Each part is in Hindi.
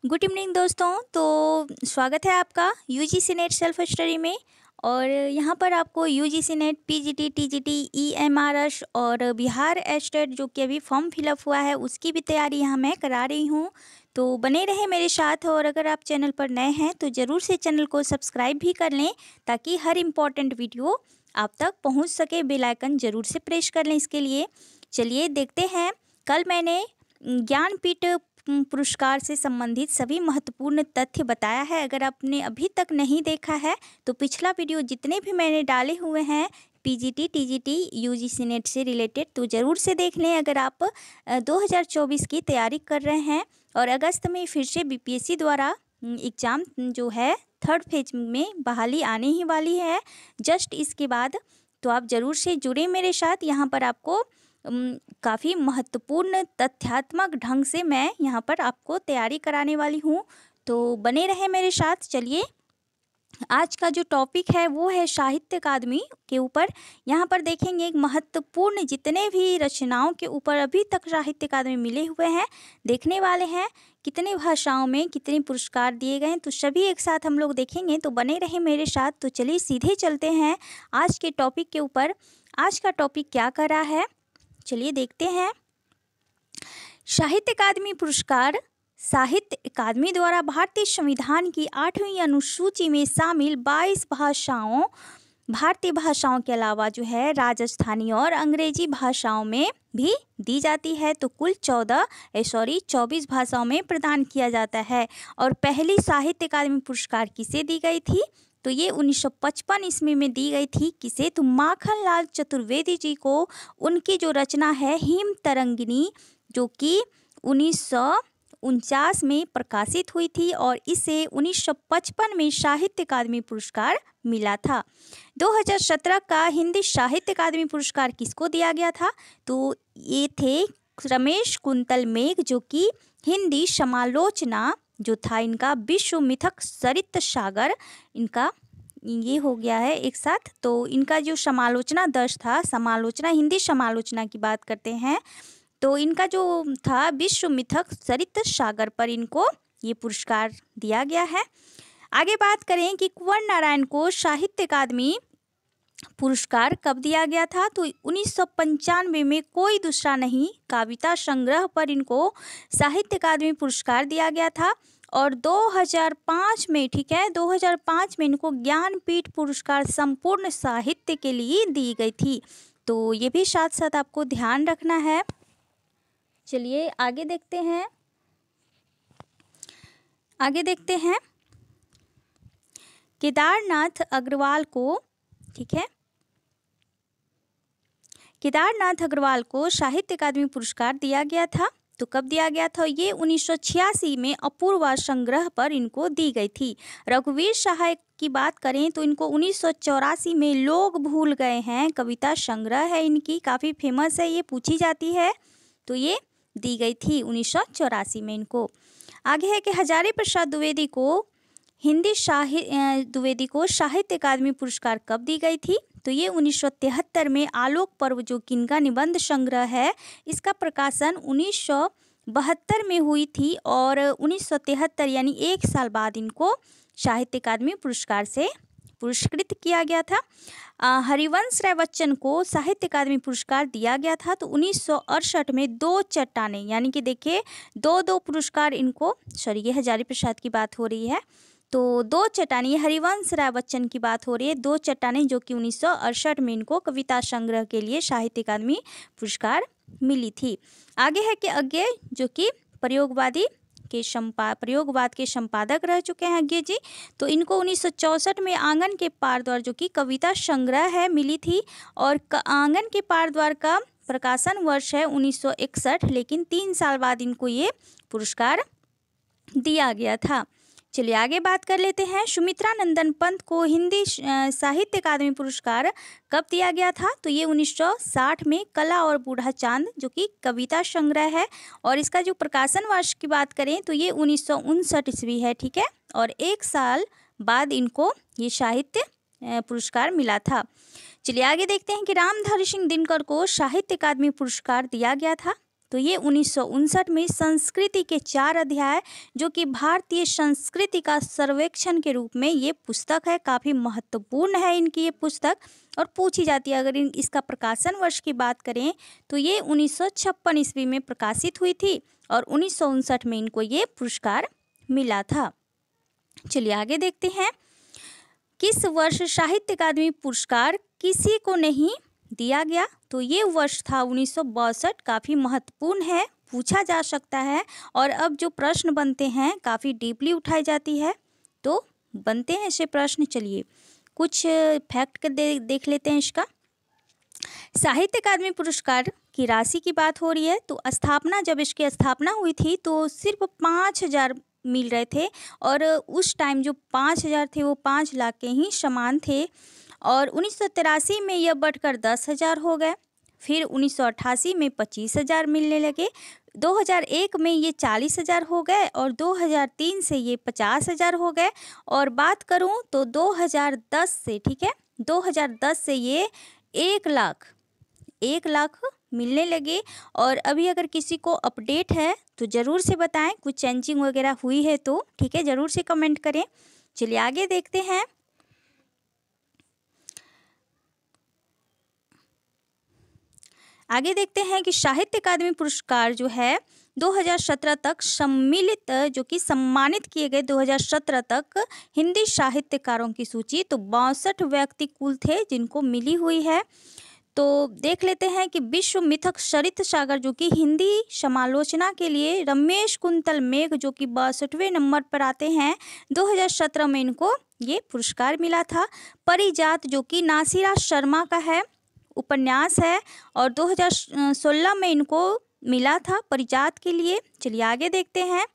गुड इवनिंग दोस्तों। तो स्वागत है आपका यूजीसी नेट सेल्फ स्टडी में। और यहाँ पर आपको UGC net PGT TGT EMRS और बिहार एस्टेट जो कि अभी फॉर्म फिलअप हुआ है उसकी भी तैयारी यहाँ मैं करा रही हूँ। तो बने रहें मेरे साथ। और अगर आप चैनल पर नए हैं तो ज़रूर से चैनल को सब्सक्राइब भी कर लें ताकि हर इम्पॉर्टेंट वीडियो आप तक पहुँच सके। बेल आइकन ज़रूर से प्रेस कर लें इसके लिए। चलिए देखते हैं। कल मैंने ज्ञानपीठ पुरस्कार से संबंधित सभी महत्वपूर्ण तथ्य बताया है। अगर आपने अभी तक नहीं देखा है तो पिछला वीडियो जितने भी मैंने डाले हुए हैं पीजीटी टीजीटी यूजीसी नेट से रिलेटेड तो ज़रूर से देख लें अगर आप 2024 की तैयारी कर रहे हैं। और अगस्त में फिर से बीपीएससी द्वारा एग्ज़ाम जो है थर्ड फेज में बहाली आने ही वाली है जस्ट इसके बाद। तो आप ज़रूर से जुड़े मेरे साथ। यहाँ पर आपको काफ़ी महत्वपूर्ण तथ्यात्मक ढंग से मैं यहाँ पर आपको तैयारी कराने वाली हूँ। तो बने रहें मेरे साथ। चलिए आज का जो टॉपिक है वो है साहित्य अकादमी के ऊपर। यहाँ पर देखेंगे एक महत्वपूर्ण जितने भी रचनाओं के ऊपर अभी तक साहित्य अकादमी मिले हुए हैं देखने वाले हैं। कितने भाषाओं में कितने पुरस्कार दिए गए हैं तो सभी एक साथ हम लोग देखेंगे। तो बने रहें मेरे साथ। तो चलिए सीधे चलते हैं आज के टॉपिक के ऊपर। आज का टॉपिक क्या कर रहा है चलिए देखते हैं। साहित्य अकादमी पुरस्कार साहित्य अकादमी द्वारा भारतीय संविधान की 8वीं अनुसूची में शामिल 22 भाषाओं भारतीय भाषाओं के अलावा जो है राजस्थानी और अंग्रेजी भाषाओं में भी दी जाती है। तो कुल 24 भाषाओं में प्रदान किया जाता है। और पहली साहित्य अकादमी पुरस्कार किसे दी गई थी तो ये 1955 ईस्वी में दी गई थी। किसे तो माखनलाल चतुर्वेदी जी को। उनकी जो रचना है हिम तरंगिनी जो कि 1949 में प्रकाशित हुई थी और इसे 1955 में साहित्य अकादमी पुरस्कार मिला था। 2017 का हिंदी साहित्य अकादमी पुरस्कार किसको दिया गया था तो ये थे रमेश कुंतल मेघ जो कि हिंदी समालोचना जो था इनका विश्व मिथक सरित सागर इनका ये हो गया है एक साथ। तो इनका जो समालोचना दर्श था समालोचना हिंदी समालोचना की बात करते हैं तो इनका जो था विश्व मिथक सरित सागर पर इनको ये पुरस्कार दिया गया है। आगे बात करें कि कुंवर नारायण को साहित्य अकादमी पुरस्कार कब दिया गया था तो 1995 में कोई दूसरा नहीं कविता संग्रह पर इनको साहित्य अकादमी पुरस्कार दिया गया था। और 2005 में 2005 में इनको ज्ञानपीठ पुरस्कार संपूर्ण साहित्य के लिए दी गई थी। तो ये भी साथ साथ आपको ध्यान रखना है। चलिए आगे देखते हैं केदारनाथ अग्रवाल को केदारनाथ अग्रवाल को साहित्य अकादमी पुरस्कार दिया गया था। तो कब दिया गया था ये 1986 में अपूर्वा संग्रह पर इनको दी गई थी। रघुवीर सहाय की बात करें तो इनको 1984 में लोग भूल गए हैं कविता संग्रह है इनकी काफ़ी फेमस है ये पूछी जाती है तो ये दी गई थी 1984 में इनको। आगे है कि हजारी प्रसाद द्विवेदी को साहित्य अकादमी पुरस्कार कब दी गई थी तो ये 1973 में आलोक पर्व जो कि इनका निबंध संग्रह है इसका प्रकाशन 1972 में हुई थी। और 1973 यानी एक साल बाद इनको साहित्य अकादमी पुरस्कार से पुरस्कृत किया गया था। हरिवंश राय बच्चन को साहित्य अकादमी पुरस्कार दिया गया था तो 1968 में 2 चट्टानें यानी कि देखिए 2 पुरस्कार इनको ये हजारी प्रसाद की बात हो रही है तो 2 चट्टानें ये हरिवंश राय बच्चन की बात हो रही है 2 चट्टानें जो कि 1968 में इनको कविता संग्रह के लिए साहित्य अकादमी पुरस्कार मिली थी। आगे है कि अज्ञे जो कि प्रयोगवाद के संपादक रह चुके हैं अज्ञे जी। तो इनको 1964 में आंगन के पार द्वार जो कि कविता संग्रह है मिली थी। और आंगन के पार द्वार का प्रकाशन वर्ष है 1961 लेकिन 3 साल बाद इनको ये पुरस्कार दिया गया था। चलिए आगे बात कर लेते हैं। सुमित्रा नंदन पंत को हिंदी साहित्य अकादमी पुरस्कार कब दिया गया था तो ये 1960 में कला और बूढ़ा चांद जो कि कविता संग्रह है और इसका जो प्रकाशन वर्ष की बात करें तो ये 1959 ईस्वी है और एक साल बाद इनको ये साहित्य पुरस्कार मिला था। चलिए आगे देखते हैं कि रामधारी सिंह दिनकर को साहित्य अकादमी पुरस्कार दिया गया था तो ये 1959 में संस्कृति के 4 अध्याय जो कि भारतीय संस्कृति का सर्वेक्षण के रूप में ये पुस्तक है। काफ़ी महत्वपूर्ण है इनकी ये पुस्तक और पूछी जाती है। अगर इसका प्रकाशन वर्ष की बात करें तो ये 1956 ईस्वी में प्रकाशित हुई थी और 1959 में इनको ये पुरस्कार मिला था। चलिए आगे देखते हैं। किस वर्ष साहित्य अकादमी पुरस्कार किसी को नहीं दिया गया? तो ये वर्ष था 1962। काफ़ी महत्वपूर्ण है, पूछा जा सकता है और अब जो प्रश्न बनते हैं काफ़ी डीपली उठाई जाती है तो बनते हैं ऐसे प्रश्न। चलिए कुछ फैक्ट देख लेते हैं इसका। साहित्य अकादमी पुरस्कार की राशि की बात हो रही है तो जब इसकी स्थापना हुई थी तो सिर्फ 5,000 मिल रहे थे और उस टाइम जो 5,000 थे वो 5 लाख के ही समान थे और 1983 में यह बढ़कर 10,000 हो गए। फिर 1988 में 25,000 मिलने लगे, 2001 में ये 40,000 हो गए और 2003 से ये 50,000 हो गए। और बात करूं तो 2010 से, ठीक है, 2010 से ये 1 लाख मिलने लगे। और अभी अगर किसी को अपडेट है तो ज़रूर से बताएं, कुछ चेंजिंग वगैरह हुई है तो ठीक है, ज़रूर से कमेंट करें। चलिए आगे देखते हैं। आगे देखते हैं कि साहित्य अकादमी पुरस्कार जो है 2017 तक जो कि सम्मानित किए गए 2017 तक हिंदी साहित्यकारों की सूची, तो 62 व्यक्ति कुल थे जिनको मिली हुई है। तो देख लेते हैं कि विश्व मिथक सरित सागर जो कि हिंदी समालोचना के लिए रमेश कुंतल मेघ जो कि 62वें नंबर पर आते हैं, 2017 में इनको ये पुरस्कार मिला था। परिजात जो कि नासिरा शर्मा का है, उपन्यास है और 2016 में इनको मिला था परिजात के लिए। चलिए आगे देखते हैं।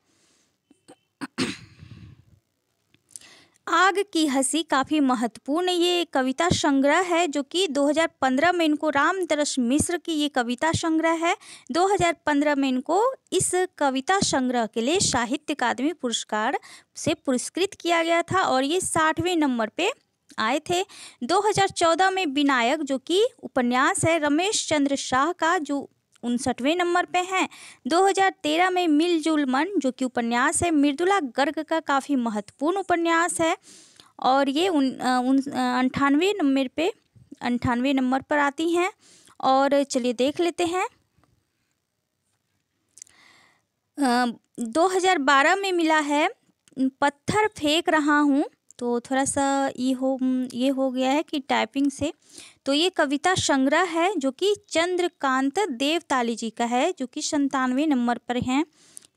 आग की हंसी काफ़ी महत्वपूर्ण ये कविता संग्रह है जो कि 2015 में इनको रामतरस मिश्र की ये कविता संग्रह है। 2015 में इनको इस कविता संग्रह के लिए साहित्य अकादमी पुरस्कार से पुरस्कृत किया गया था और ये 60वें नंबर पे आए थे। 2014 में विनायक जो कि उपन्यास है रमेश चंद्र शाह का, जो 59वें नंबर पे हैं। 2013 में मिलजुल मन जो कि उपन्यास है मृदुला गर्ग का, काफ़ी महत्वपूर्ण उपन्यास है और ये 98वें नंबर पर आती हैं। और चलिए देख लेते हैं। 2012 में मिला है पत्थर फेंक रहा हूँ, तो थोड़ा सा ये हो गया है कि टाइपिंग से, तो ये कविता संग्रह है जो कि चंद्रकांत देवताली जी का है जो कि 97वें नंबर पर हैं।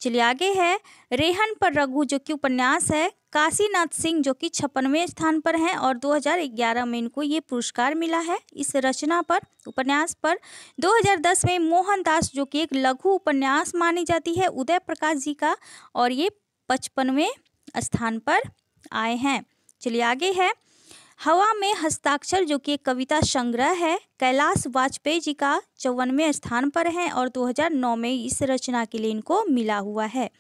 चलिए आगे है। रेहन पर रघु जो कि उपन्यास है, काशीनाथ सिंह जो कि 56वें स्थान पर हैं और 2011 में इनको ये पुरस्कार मिला है इस रचना पर, उपन्यास पर। 2010 में मोहनदास जो कि एक लघु उपन्यास मानी जाती है उदय प्रकाश जी का और ये 55वें स्थान पर आए हैं। चलिए आगे है। हवा में हस्ताक्षर जो कि एक कविता संग्रह है, कैलाश वाजपेयी जी का 54वें स्थान पर है और 2009 में इस रचना के लिए इनको मिला हुआ है।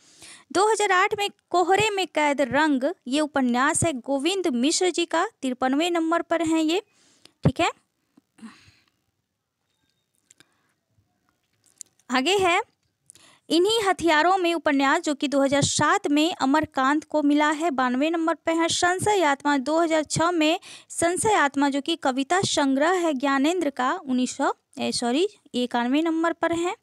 2008 में कोहरे में कैद रंग ये उपन्यास है गोविंद मिश्र जी का, 53वें नंबर पर हैं ये, ठीक है। आगे है। इन्हीं हथियारों में उपन्यास जो कि 2007 में अमरकांत को मिला है, 92वें नंबर पर है। संशय आत्मा 2006 में संशय आत्मा जो कि कविता संग्रह है ज्ञानेंद्र का, 91वें नंबर पर है।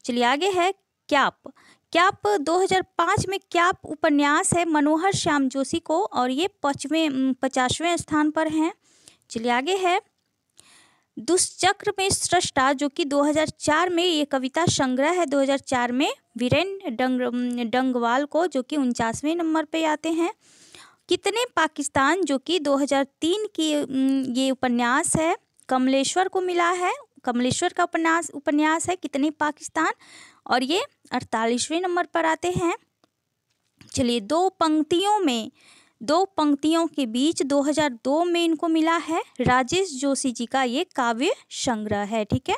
चलिए आगे है। क्याप 2005 में क्याप उपन्यास है मनोहर श्याम जोशी को और ये 50वें स्थान पर हैं। चलिए आगे है। दुष्चक्र में सृष्टा जो कि 2004 में ये कविता संग्रह है, 2004 में वीरेंद्र डंगवाल को, जो कि 49वें नंबर पे आते हैं। कितने पाकिस्तान जो कि 2003 की ये उपन्यास है, कमलेश्वर को मिला है, कमलेश्वर का उपन्यास है कितने पाकिस्तान और ये 48वें नंबर पर आते हैं। चलिए दो पंक्तियों के बीच 2002 में इनको मिला है, राजेश जोशी जी का ये काव्य संग्रह है, ठीक है।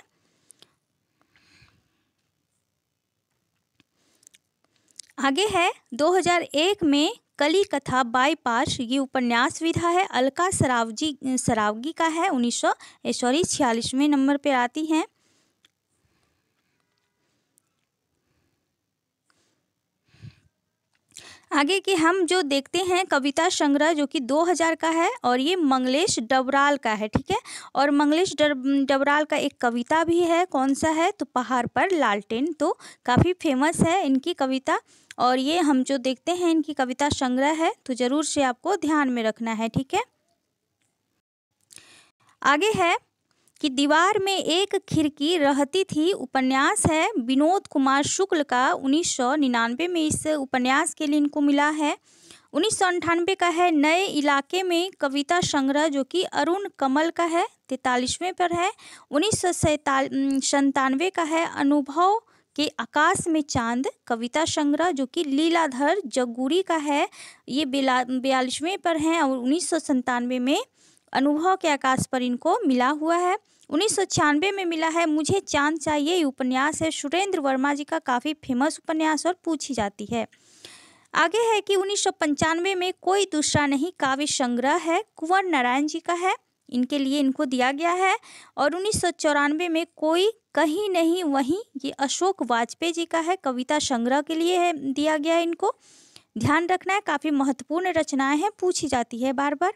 आगे है। 2001 में कली कथा बाईपास ये उपन्यास विधा है, अलका सरावगी का है, 46वें नंबर पर आती हैं। आगे कि हम जो देखते हैं कविता संग्रह जो कि 2000 का है और ये मंगलेश डबराल का है, ठीक है। और मंगलेश डबराल का एक कविता भी है, कौन सा है, तो पहाड़ पर लालटेन, तो काफ़ी फेमस है इनकी कविता। और ये हम जो देखते हैं इनकी कविता संग्रह है, तो ज़रूर से आपको ध्यान में रखना है, ठीक है। आगे है कि दीवार में एक खिड़की रहती थी, उपन्यास है विनोद कुमार शुक्ल का, 1999 में इस उपन्यास के लिए इनको मिला है। 1998 का है नए इलाके में कविता संग्रह जो कि अरुण कमल का है, 43वें पर है। 1997 का है अनुभव के आकाश में चांद कविता संग्रह जो कि लीलाधर जगूरी का है, ये 42वें पर है। और 1997 में अनुभव के आकाश पर इनको मिला हुआ है। 1996 में मिला है मुझे चांद चाहिए, ये उपन्यास है सुरेंद्र वर्मा जी का, काफ़ी फेमस उपन्यास और पूछी जाती है। आगे है कि 1995 में कोई दूसरा नहीं काव्य संग्रह है, कुंवर नारायण जी का है, इनके लिए इनको दिया गया है। और 1994 में कोई कहीं नहीं वहीं, ये अशोक वाजपेयी जी का है, कविता संग्रह के लिए है दिया गया है इनको, ध्यान रखना है, काफ़ी महत्वपूर्ण रचनाएं हैं, पूछी जाती है बार बार।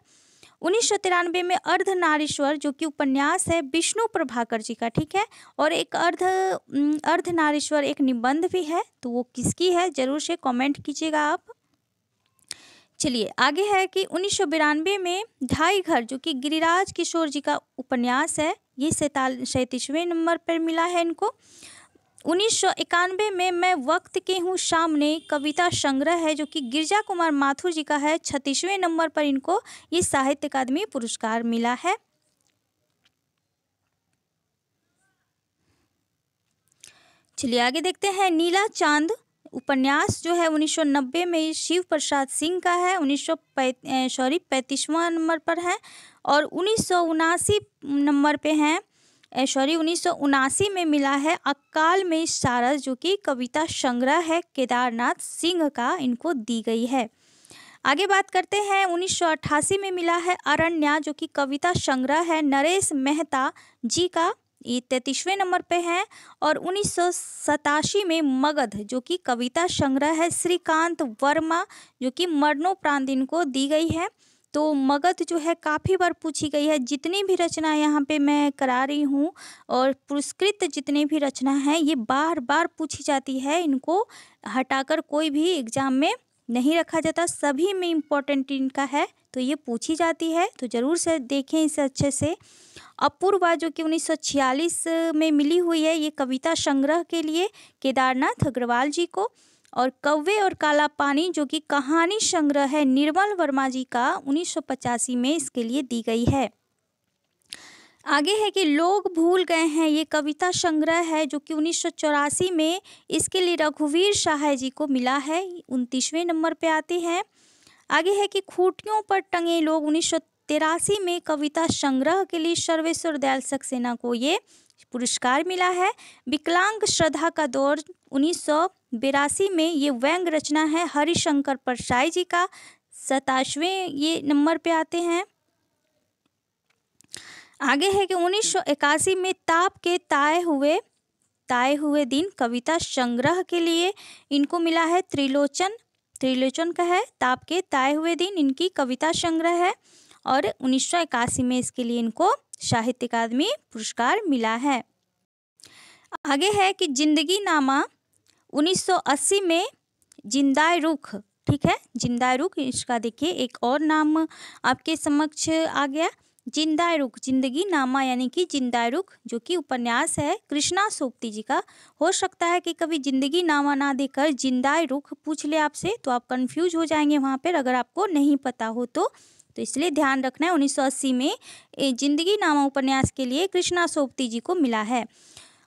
1993 में अर्धनारीश्वर जो कि उपन्यास है विष्णु प्रभाकर जी का, ठीक है। और एक अर्धनारीश्वर एक निबंध भी है, तो वो किसकी है जरूर से कमेंट कीजिएगा आप। चलिए आगे है कि 1992 में ढाई घर जो कि गिरिराज किशोर जी का उपन्यास है, ये 37वें नंबर पर मिला है इनको। 1991 में मैं वक्त के हूँ सामने कविता संग्रह है जो कि गिरजा कुमार माथुर जी का है, 36वें नंबर पर इनको ये साहित्य अकादमी पुरस्कार मिला है। चलिए आगे देखते हैं नीला चांद उपन्यास जो है 1990 में शिव प्रसाद सिंह का है, 35वां नंबर पर है। और 1979 नंबर पे हैं, 1979 में मिला है अकाल में सारस जो कि कविता संग्रह है केदारनाथ सिंह का, इनको दी गई है। आगे बात करते हैं 1988 में मिला है अरण्या जो कि कविता संग्रह है नरेश मेहता जी का, ये 33वें नंबर पे है। और 1987 में मगध जो कि कविता संग्रह है श्रीकांत वर्मा जो कि मरणोपरांत इनको दी गई है। तो मगध जो है काफ़ी बार पूछी गई है, जितनी भी रचना यहाँ पे मैं करा रही हूँ और पुरस्कृत जितनी भी रचना है ये बार बार पूछी जाती है, इनको हटाकर कोई भी एग्जाम में नहीं रखा जाता, सभी में इम्पोर्टेंट इनका है, तो ये पूछी जाती है, तो ज़रूर से देखें इसे अच्छे से। अपूर्वा जो कि 1946 में मिली हुई है, ये कविता संग्रह के लिए केदारनाथ अग्रवाल जी को। और कौवे और काला पानी जो कि कहानी संग्रह है निर्मल वर्मा जी का, 1985 में इसके लिए दी गई है। आगे है कि लोग भूल गए हैं, ये कविता संग्रह है जो कि 1984 में इसके लिए रघुवीर सहाय जी को मिला है, 29वें नंबर पे आती है। आगे है कि खूंटियों पर टंगे लोग 1983 में कविता संग्रह के लिए सर्वेश्वर दयाल सक्सेना को ये पुरस्कार मिला है। विकलांग श्रद्धा का दौर 1982 में ये व्यंग रचना है हरिशंकर परसाई जी का, 27वें ये नंबर पे आते हैं। आगे है कि 1981 में ताप के ताए हुए दिन कविता संग्रह के लिए इनको मिला है त्रिलोचन का है, ताप के ताए हुए दिन इनकी कविता संग्रह है। और 1981 में इसके लिए इनको साहित्य अकादमी पुरस्कार मिला है। आगे है कि जिंदगी नामा 1980 में जिंदाए रुख, ठीक है, जिंदाए रुख, इसका देखिए एक और नाम आपके समक्ष आ गया, जिंदाए रुख, जिंदगी नामा यानी कि जिंदाए रुख जो कि उपन्यास है कृष्णा सोपती जी का। हो सकता है कि कभी जिंदगी नामा ना देकर जिंदाए रुख पूछ ले आपसे, तो आप कंफ्यूज हो जाएंगे वहाँ पर, अगर आपको नहीं पता हो तो इसलिए ध्यान रखना है। 1980 में जिंदगी नामा उपन्यास के लिए कृष्णा सोपती जी को मिला है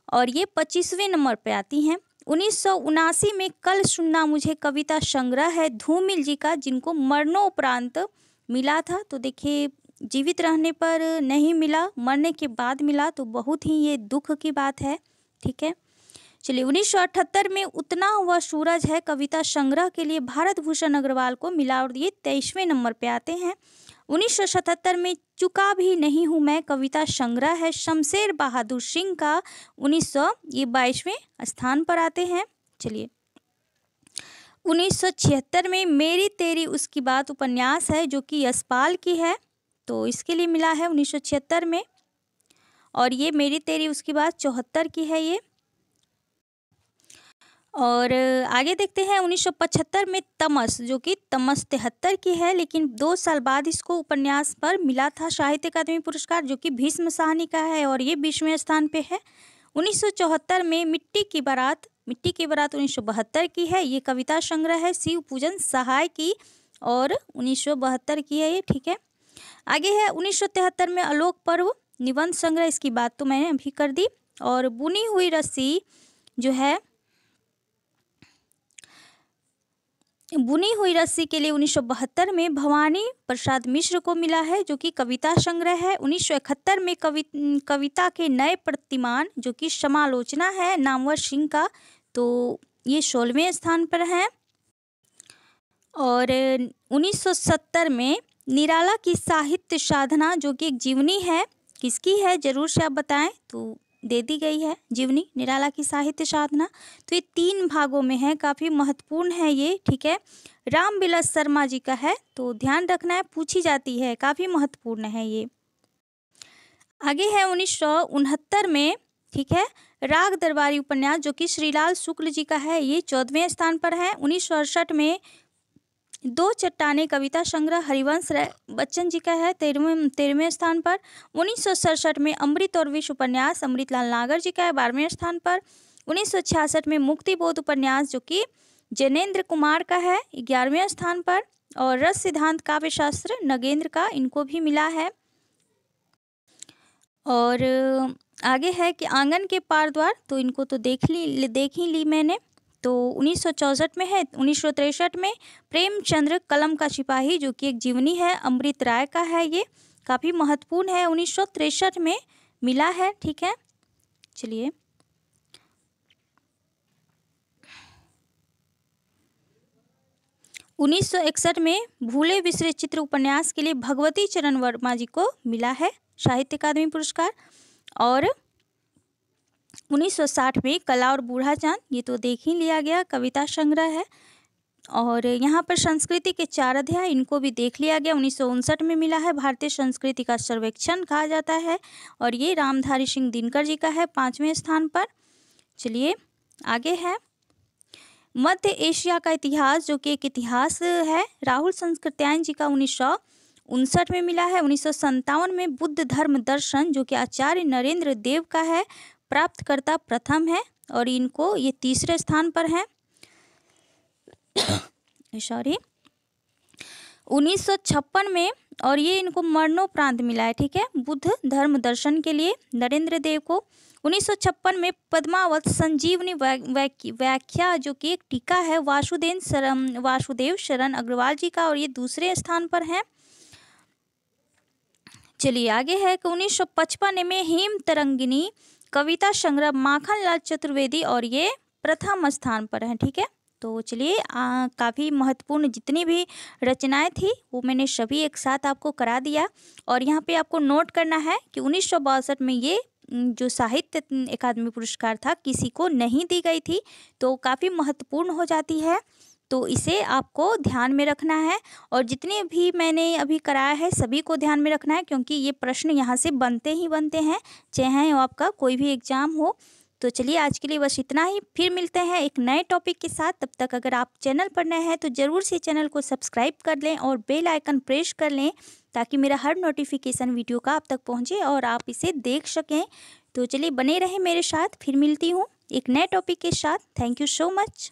और ये 25वें नंबर पर आती हैं। 1979 में कल सुनना मुझे कविता संग्रह है धूमिल जी का, जिनको मरणोपरांत मिला था। तो देखिए जीवित रहने पर नहीं मिला, मरने के बाद मिला, तो बहुत ही ये दुख की बात है, ठीक है। चलिए 1978 में उतना हुआ सूरज है कविता संग्रह के लिए भारत भूषण अग्रवाल को मिला और ये 23वें नंबर पे आते हैं। 1977 में चुका भी नहीं हूँ मैं कविता संग्रह है शमशेर बहादुर सिंह का, 1922वें स्थान पर आते हैं। चलिए 1976 में मेरी तेरी उसकी बात उपन्यास है जो कि यशपाल की है, तो इसके लिए मिला है 1976 में। और ये मेरी तेरी उसकी बात 74 की है ये। और आगे देखते हैं 1975 में तमस, जो कि तमस 73 की है, लेकिन 2 साल बाद इसको उपन्यास पर मिला था साहित्य अकादमी पुरस्कार, जो कि भीष्म साहनी का है और ये 20वें स्थान पे है। 1974 में मिट्टी की बारात 1972 की है, ये कविता संग्रह है शिव पूजन सहाय की और 1972 की है ये, ठीक है। आगे है 1973 में आलोक पर्व निबंध संग्रह, इसकी बात तो मैंने अभी कर दी। और बुनी हुई रस्सी जो है, बुनी हुई रस्सी के लिए 1972 में भवानी प्रसाद मिश्र को मिला है, जो कि कविता संग्रह है। 1971 में कविता के नए प्रतिमान, जो कि समालोचना है नामवर सिंह का, तो ये 16वें स्थान पर है। और 1970 में निराला की साहित्य साधना, जो कि एक जीवनी है, किसकी है जरूर से आप बताएं, तो दे दी गई है जीवनी निराला की साहित्य साधना। तो ये 3 भागों में है, काफ़ी महत्वपूर्ण है ये, ठीक है। रामविलास शर्मा जी का है, तो ध्यान रखना है, पूछी जाती है, काफ़ी महत्वपूर्ण है ये। आगे है 1969 में, ठीक है, राग दरबारी उपन्यास, जो कि श्रीलाल शुक्ल जी का है, ये 14वें स्थान पर है। 1968 में 2 चट्टानें कविता संग्रह हरिवंश बच्चन जी का है, 13वें स्थान पर। 1967 में अमृत और विश्व उपन्यास अमृतलाल नागर जी का है, 12वें स्थान पर। 1966 में मुक्तिबोध उपन्यास, जो कि जैनेन्द्र कुमार का है, 11वें स्थान पर। और रस सिद्धांत काव्य शास्त्र नगेंद्र का, इनको भी मिला है। और आगे है कि आंगन के पार द्वार, तो इनको तो देख ही ली मैंने, तो 1964 में है। 1963 में प्रेमचंद्र कलम का सिपाही, जो कि एक जीवनी है, अमृत राय का है, ये काफ़ी महत्वपूर्ण है, 1963 में मिला है, ठीक है। चलिए 1961 में भूले बिसरे चित्र उपन्यास के लिए भगवती चरण वर्मा जी को मिला है साहित्य अकादमी पुरस्कार। और 1960 में कला और बूढ़ा चांद, ये तो देख ही लिया गया, कविता संग्रह है। और यहाँ पर संस्कृति के 4 अध्याय, इनको भी देख लिया गया, 1959 में मिला है, भारतीय संस्कृति का सर्वेक्षण कहा जाता है, और ये रामधारी सिंह दिनकर जी का है, 5वें स्थान पर। चलिए आगे है मध्य एशिया का इतिहास, जो कि एक इतिहास है, राहुल संस्कृत्यायन जी का, 1959 में मिला है। 1957 में बुद्ध धर्म दर्शन, जो कि आचार्य नरेंद्र देव का है, प्राप्तकर्ता प्रथम है, और इनको ये 3रे स्थान पर है। सॉरी 1956 में, और ये इनको मरणोपरांत मिला है, ठीक है, बुद्ध धर्म दर्शन के लिए नरेंद्र देव को। 1956 में पद्मावत संजीवनी व्याख्या, जो कि एक टीका है, वासुदेव शरण अग्रवाल जी का, और ये 2रे स्थान पर है। चलिए आगे है कि 1955 में हेम तरंगिनी कविता संग्रह माखनलाल चतुर्वेदी, और ये प्रथम स्थान पर है, ठीक है। तो चलिए काफ़ी महत्वपूर्ण जितनी भी रचनाएं थी वो मैंने सभी एक साथ आपको करा दिया। और यहाँ पे आपको नोट करना है कि 1962 में ये जो साहित्य अकादमी पुरस्कार था किसी को नहीं दी गई थी, तो काफ़ी महत्वपूर्ण हो जाती है, तो इसे आपको ध्यान में रखना है। और जितने भी मैंने अभी कराया है सभी को ध्यान में रखना है, क्योंकि ये प्रश्न यहाँ से बनते ही बनते हैं, चाहे आपका कोई भी एग्ज़ाम हो। तो चलिए आज के लिए बस इतना ही, फिर मिलते हैं एक नए टॉपिक के साथ। तब तक अगर आप चैनल पर नए हैं तो ज़रूर से चैनल को सब्सक्राइब कर लें और बेल आइकन प्रेस कर लें, ताकि मेरा हर नोटिफिकेशन वीडियो का आप तक पहुँचे और आप इसे देख सकें। तो चलिए बने रहें मेरे साथ, फिर मिलती हूँ एक नए टॉपिक के साथ। Thank you so much.